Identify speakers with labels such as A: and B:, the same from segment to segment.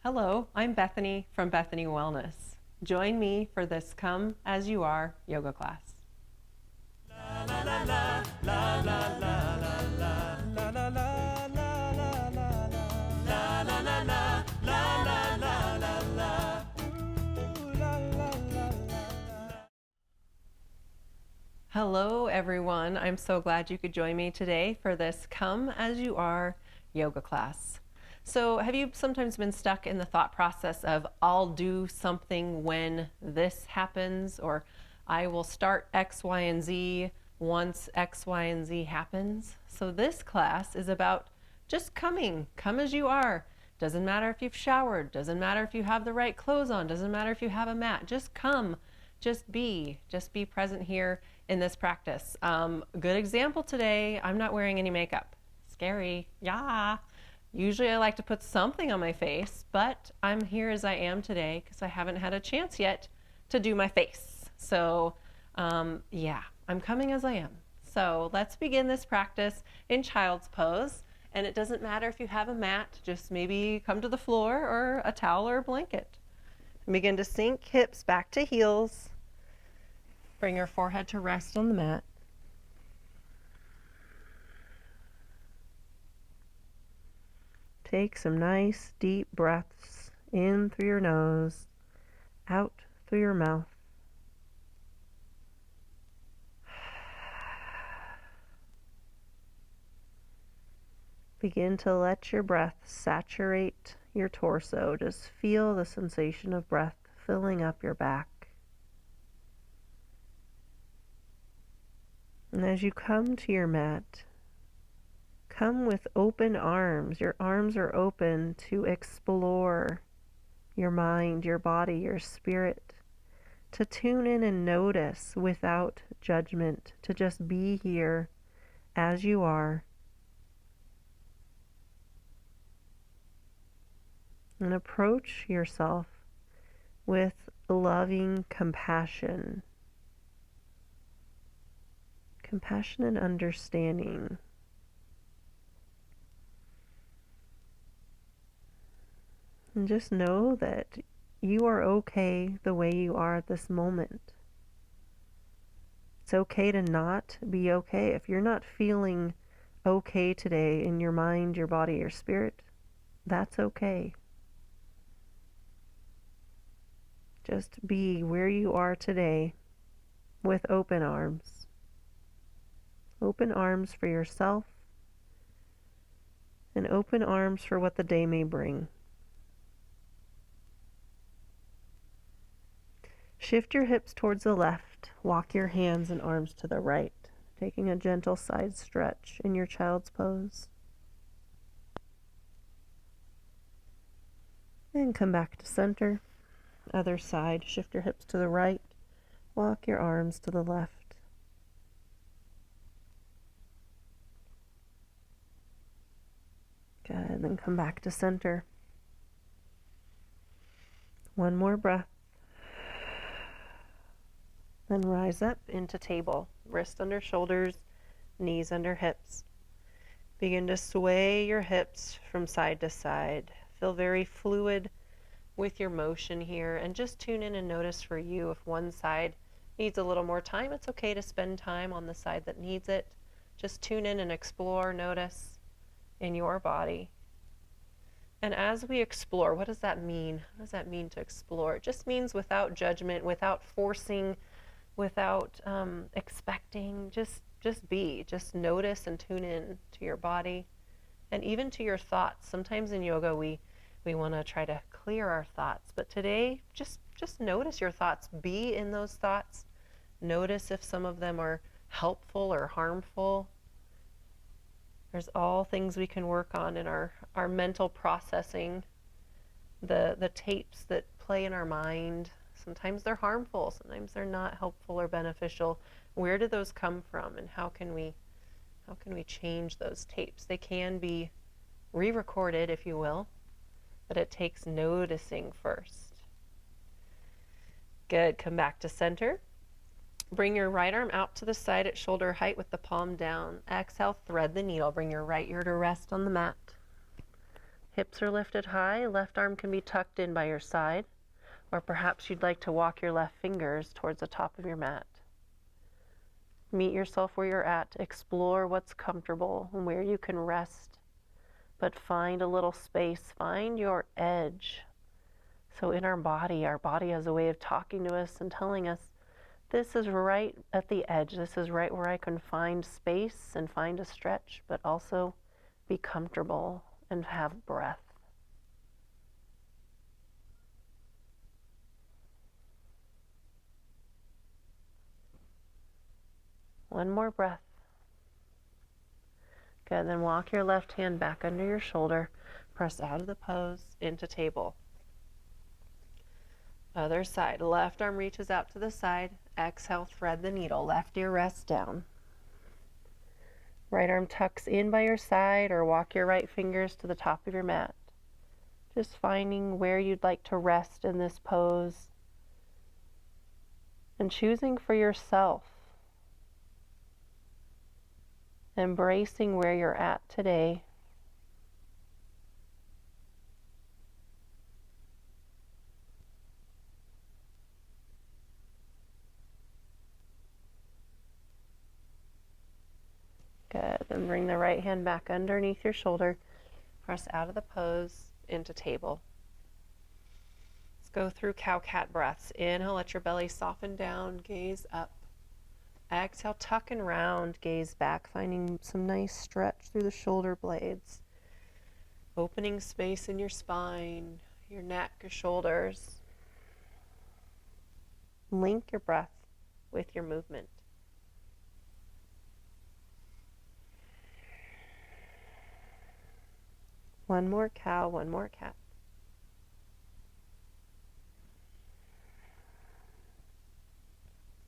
A: Hello, I'm Bethany from Bethany Wellness. Join me for this Come As You Are yoga class. Hello everyone, I'm so glad you could join me today for this Come As You Are yoga class. So have you sometimes been stuck in the thought process of I'll do something when this happens, or I will start X, Y, and Z once X, Y, and Z happens? So this class is about just coming, come as you are. Doesn't matter if you've showered, doesn't matter if you have the right clothes on, doesn't matter if you have a mat, just come, just be present here in this practice. Good example today, I'm not wearing any makeup. Scary, yeah. Usually I like to put something on my face, but I'm here as I am today because I haven't had a chance yet to do my face. So yeah, I'm coming as I am. So let's begin this practice in child's pose. And it doesn't matter if you have a mat, just maybe come to the floor or a towel or a blanket. And begin to sink hips back to heels. Bring your forehead to rest on the mat. Take some nice deep breaths in through your nose, out through your mouth. Begin to let your breath saturate your torso. Just feel the sensation of breath filling up your back. And as you come to your mat, come with open arms. Your arms are open to explore your mind, your body, your spirit, to tune in and notice without judgment, to just be here as you are. And approach yourself with loving compassion. Compassion and understanding. And just know that you are okay the way you are at this moment. It's okay to not be okay. If you're not feeling okay today in your mind, your body, your spirit, that's okay. Just be where you are today with open arms. Open arms for yourself and open arms for what the day may bring. Shift your hips towards the left. Walk your hands and arms to the right, taking a gentle side stretch in your child's pose. And come back to center. Other side. Shift your hips to the right. Walk your arms to the left. Good. Then come back to center. One more breath. Then rise up into table. Wrist under shoulders, knees under hips. Begin to sway your hips from side to side. Feel very fluid with your motion here, and just tune in and notice for you if one side needs a little more time. It's okay to spend time on the side that needs it. Just tune in and explore, notice in your body. And as we explore, what does that mean? What does that mean to explore? It just means without judgment, without forcing, without expecting. Just be. Just notice and tune in to your body and even to your thoughts. Sometimes in yoga we want to try to clear our thoughts, but today just notice your thoughts. Be in those thoughts. Notice if some of them are helpful or harmful. There's all things we can work on in our mental processing, the tapes that play in our mind. Sometimes they're harmful, sometimes they're not helpful or beneficial. Where do those come from, and how can we change those tapes? They can be re-recorded, if you will, but it takes noticing first. Good. Come back to center. Bring your right arm out to the side at shoulder height with the palm down. Exhale, thread the needle. Bring your right ear to rest on the mat. Hips are lifted high, left arm can be tucked in by your side, or perhaps you'd like to walk your left fingers towards the top of your mat. Meet yourself where you're at, explore what's comfortable and where you can rest, but find a little space, find your edge. So in our body has a way of talking to us and telling us, this is right at the edge, this is right where I can find space and find a stretch, but also be comfortable and have breath. One more breath. Good, then walk your left hand back under your shoulder, press out of the pose into table. Other side, left arm reaches out to the side, exhale, thread the needle, left ear rests down. Right arm tucks in by your side or walk your right fingers to the top of your mat. Just finding where you'd like to rest in this pose and choosing for yourself. Embracing where you're at today. Good, and bring the right hand back underneath your shoulder. Press out of the pose into table. Let's go through cow-cat breaths. Inhale, let your belly soften down, gaze up. Exhale, tuck and round, gaze back, finding some nice stretch through the shoulder blades. Opening space in your spine, your neck, your shoulders. Link your breath with your movement. One more cow, one more cat.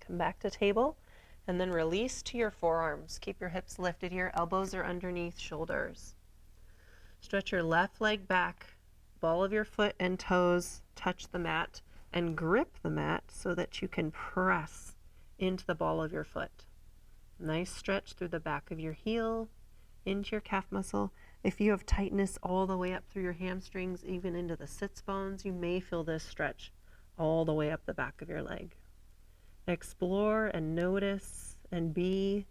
A: Come back to table and then release to your forearms. Keep your hips lifted here, elbows are underneath shoulders. Stretch your left leg back, ball of your foot and toes touch the mat and grip the mat so that you can press into the ball of your foot. Nice stretch through the back of your heel, into your calf muscle. If you have tightness all the way up through your hamstrings, even into the sits bones, you may feel this stretch all the way up the back of your leg. Explore and notice and be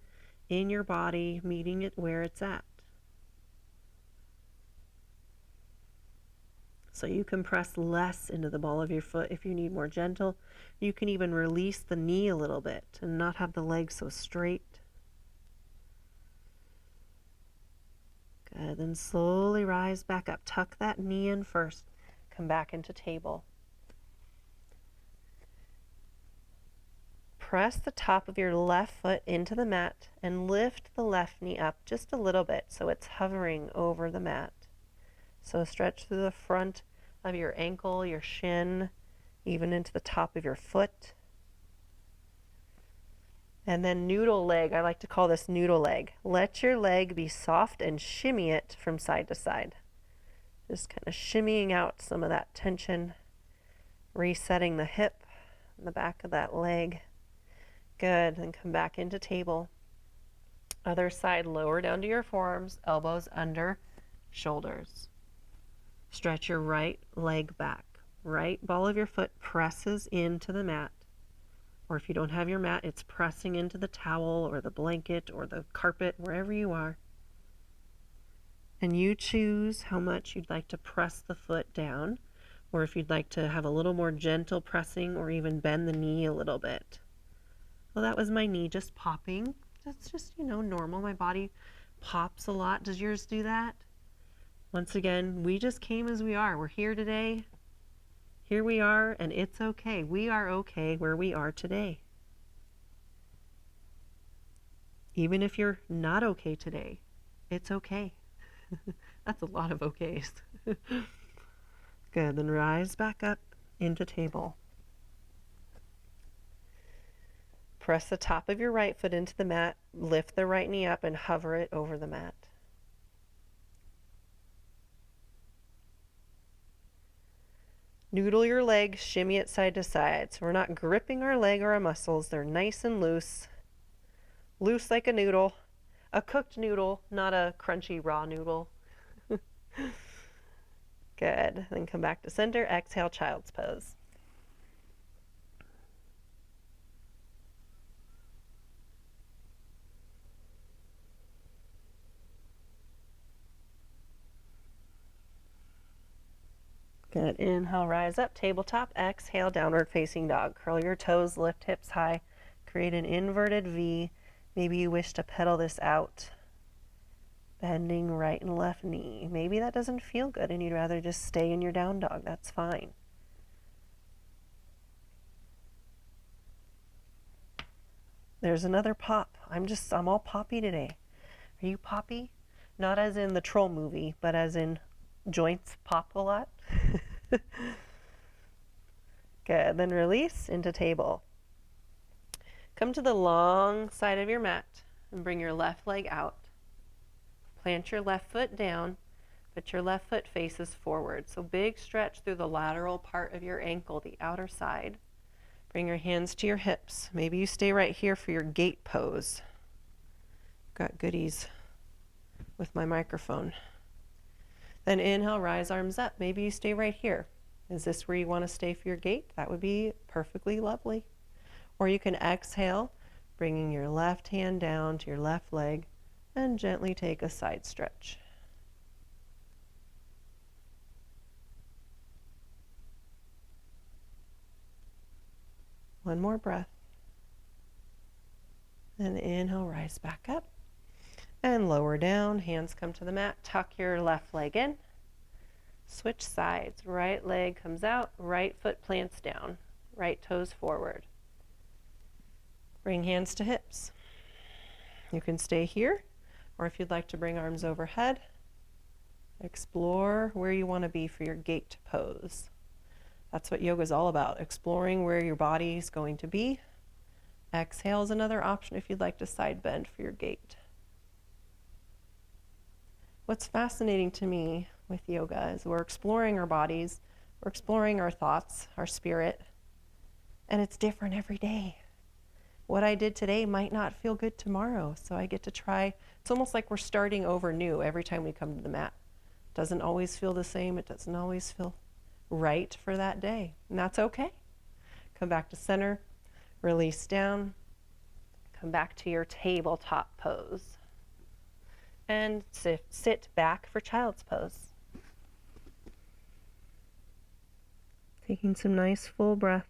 A: in your body, meeting it where it's at. So you can press less into the ball of your foot if you need more gentle. You can even release the knee a little bit and not have the leg so straight. Good, then slowly rise back up. Tuck that knee in first. Come back into table. Press the top of your left foot into the mat and lift the left knee up just a little bit so it's hovering over the mat. So stretch through the front of your ankle, your shin, even into the top of your foot. And then noodle leg, I like to call this noodle leg. Let your leg be soft and shimmy it from side to side. Just kind of shimmying out some of that tension, resetting the hip and the back of that leg. Good, then come back into table. Other side, lower down to your forearms, elbows under shoulders. Stretch your right leg back. Right ball of your foot presses into the mat. Or if you don't have your mat, it's pressing into the towel or the blanket or the carpet, wherever you are. And you choose how much you'd like to press the foot down, or if you'd like to have a little more gentle pressing or even bend the knee a little bit. Well, that was my knee just popping. That's just, normal. My body pops a lot. Does yours do that? Once again, we just came as we are. We're here today. Here we are, and it's okay. We are okay where we are today. Even if you're not okay today, it's okay. That's a lot of okays. Good, then rise back up into table. Press the top of your right foot into the mat, lift the right knee up and hover it over the mat. Noodle your leg, shimmy it side to side. So we're not gripping our leg or our muscles. They're nice and loose. Loose like a noodle. A cooked noodle, not a crunchy raw noodle. Good. Then come back to center. Exhale, child's pose. Good. Inhale, rise up, tabletop. Exhale, downward facing dog. Curl your toes, lift hips high. Create an inverted V. Maybe you wish to pedal this out. Bending right and left knee. Maybe that doesn't feel good and you'd rather just stay in your down dog. That's fine. There's another pop. I'm all poppy today. Are you poppy? Not as in the troll movie, but as in joints pop a lot. Good. Then release into table. Come to the long side of your mat and bring your left leg out. Plant your left foot down, but your left foot faces forward. So big stretch through the lateral part of your ankle, the outer side. Bring your hands to your hips. Maybe you stay right here for your gate pose. Got goodies with my microphone. Then inhale, rise arms up. Maybe you stay right here. Is this where you want to stay for your gate? That would be perfectly lovely. Or you can exhale, bringing your left hand down to your left leg and gently take a side stretch. One more breath. Then inhale, rise back up. And lower down, hands come to the mat. Tuck your left leg in. Switch sides. Right leg comes out, right foot plants down, right toes forward. Bring hands to hips. You can stay here, or if you'd like to bring arms overhead, explore where you want to be for your gate pose. That's what yoga is all about, exploring where your body is going to be. Exhale is another option if you'd like to side bend for your gate. What's fascinating to me with yoga is we're exploring our bodies, we're exploring our thoughts, our spirit, and it's different every day. What I did today might not feel good tomorrow, so I get to try. It's almost like we're starting over new every time we come to the mat. It doesn't always feel the same, it doesn't always feel right for that day, and that's okay. Come back to center, release down, come back to your tabletop pose. And sit back for child's pose. Taking some nice full breaths.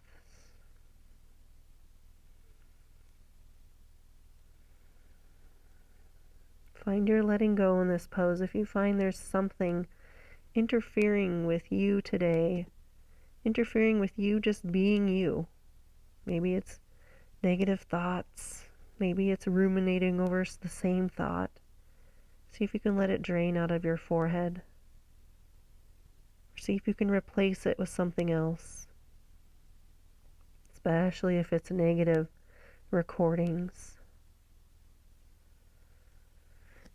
A: Find your letting go in this pose. If you find there's something interfering with you today, interfering with you just being you. Maybe it's negative thoughts. Maybe it's ruminating over the same thought. See if you can let it drain out of your forehead. Or see if you can replace it with something else. Especially if it's negative recordings.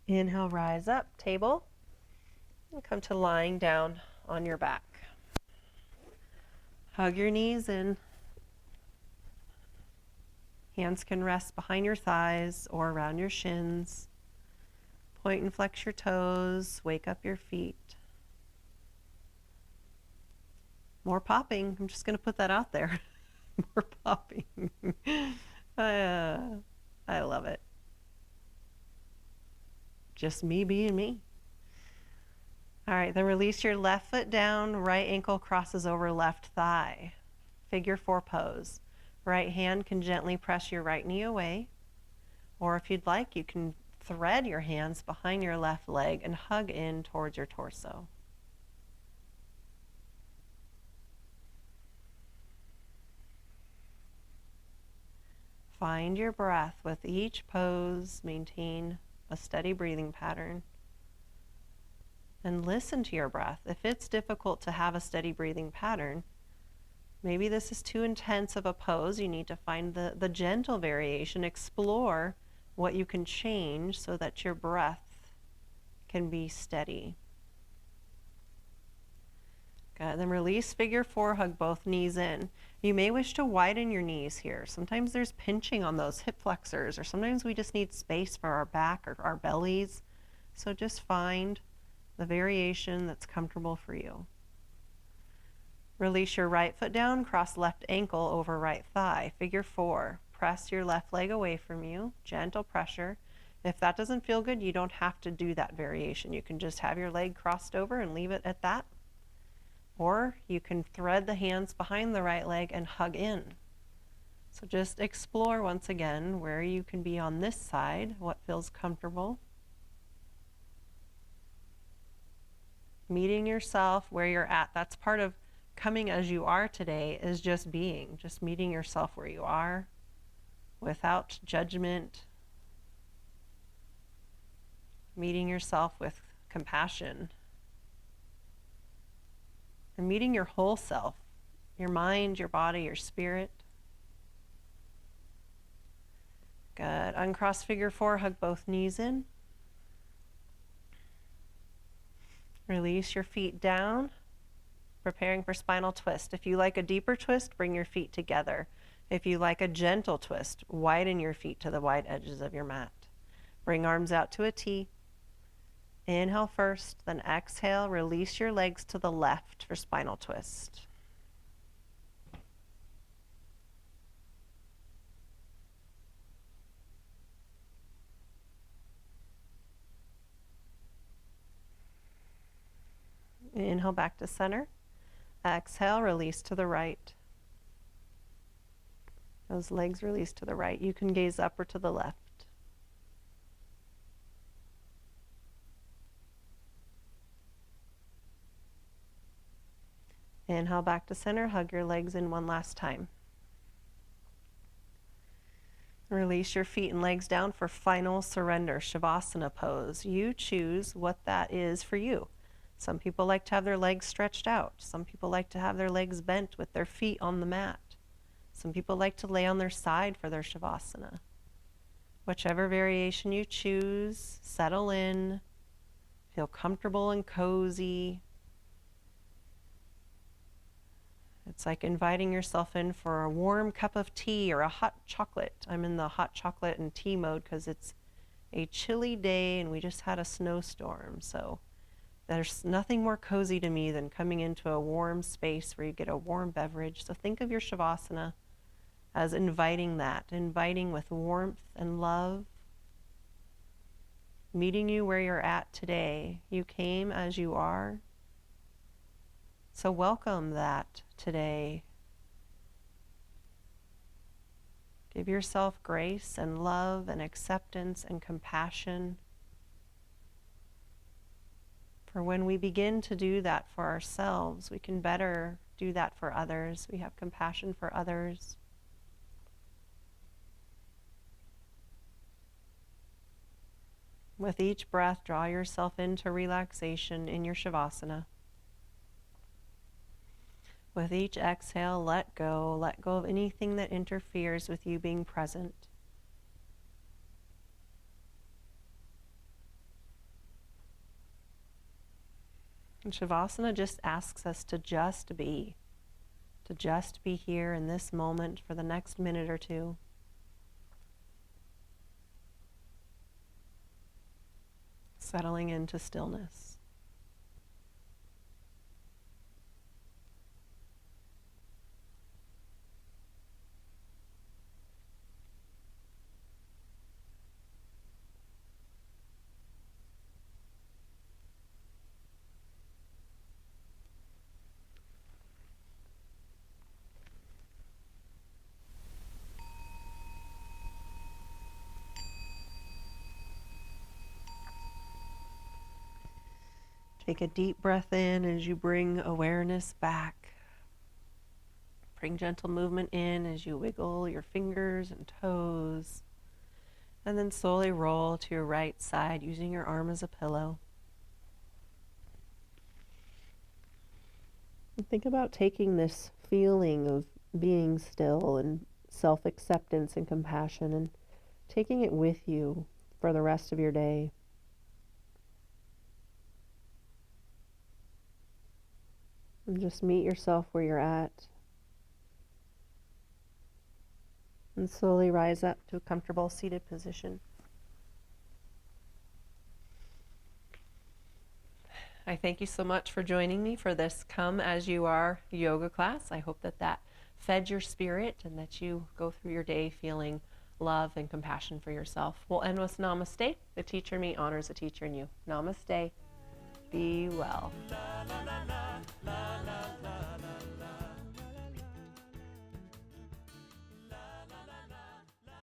A: Inhale, rise up, table. And come to lying down on your back. Hug your knees in. Hands can rest behind your thighs or around your shins. Point and flex your toes, wake up your feet. More popping, I'm just going to put that out there. More popping. I love it. Just me being me. All right, then release your left foot down, right ankle crosses over left thigh. Figure 4 pose. Right hand can gently press your right knee away, or if you'd like, you can thread your hands behind your left leg and hug in towards your torso. Find your breath with each pose. Maintain a steady breathing pattern. And listen to your breath. If it's difficult to have a steady breathing pattern, maybe this is too intense of a pose. You need to find the gentle variation. Explore what you can change so that your breath can be steady. Good. Then release, figure 4, hug both knees in. You may wish to widen your knees here. Sometimes there's pinching on those hip flexors, or sometimes we just need space for our back or our bellies. So just find the variation that's comfortable for you. Release your right foot down, cross left ankle over right thigh. Figure 4. Press your left leg away from you, gentle pressure. If that doesn't feel good, you don't have to do that variation. You can just have your leg crossed over and leave it at that. Or you can thread the hands behind the right leg and hug in. So just explore once again where you can be on this side, what feels comfortable. Meeting yourself where you're at. That's part of coming as you are today, is just being, just meeting yourself where you are without judgment, meeting yourself with compassion, and meeting your whole self, your mind, your body, your spirit. Good. Uncross figure 4, hug both knees in. Release your feet down, preparing for spinal twist. If you like a deeper twist, bring your feet together. If you like a gentle twist, widen your feet to the wide edges of your mat. Bring arms out to a T. Inhale first, then exhale. Release your legs to the left for spinal twist. Inhale back to center. Exhale, release to the right. Those legs release to the right. You can gaze up or to the left. Inhale back to center. Hug your legs in one last time. Release your feet and legs down for final surrender, Shavasana pose. You choose what that is for you. Some people like to have their legs stretched out. Some people like to have their legs bent with their feet on the mat. Some people like to lay on their side for their Shavasana. Whichever variation you choose, settle in, feel comfortable and cozy. It's like inviting yourself in for a warm cup of tea or a hot chocolate. I'm in the hot chocolate and tea mode because it's a chilly day and we just had a snowstorm. So there's nothing more cozy to me than coming into a warm space where you get a warm beverage. So think of your Shavasana as inviting that, inviting with warmth and love, meeting you where you're at today. You came as you are. So welcome that today. Give yourself grace and love and acceptance and compassion. For when we begin to do that for ourselves, we can better do that for others. We have compassion for others. With each breath, draw yourself into relaxation in your Shavasana. With each exhale, let go of anything that interferes with you being present. And Shavasana just asks us to just be here in this moment for the next minute or two. Settling into stillness. Take a deep breath in as you bring awareness back. Bring gentle movement in as you wiggle your fingers and toes. And then slowly roll to your right side using your arm as a pillow. And think about taking this feeling of being still and self-acceptance and compassion and taking it with you for the rest of your day. And just meet yourself where you're at. And slowly rise up to a comfortable seated position. I thank you so much for joining me for this Come As You Are yoga class. I hope that fed your spirit and that you go through your day feeling love and compassion for yourself. We'll end with Namaste. The teacher in me honors the teacher in you. Namaste. Be well.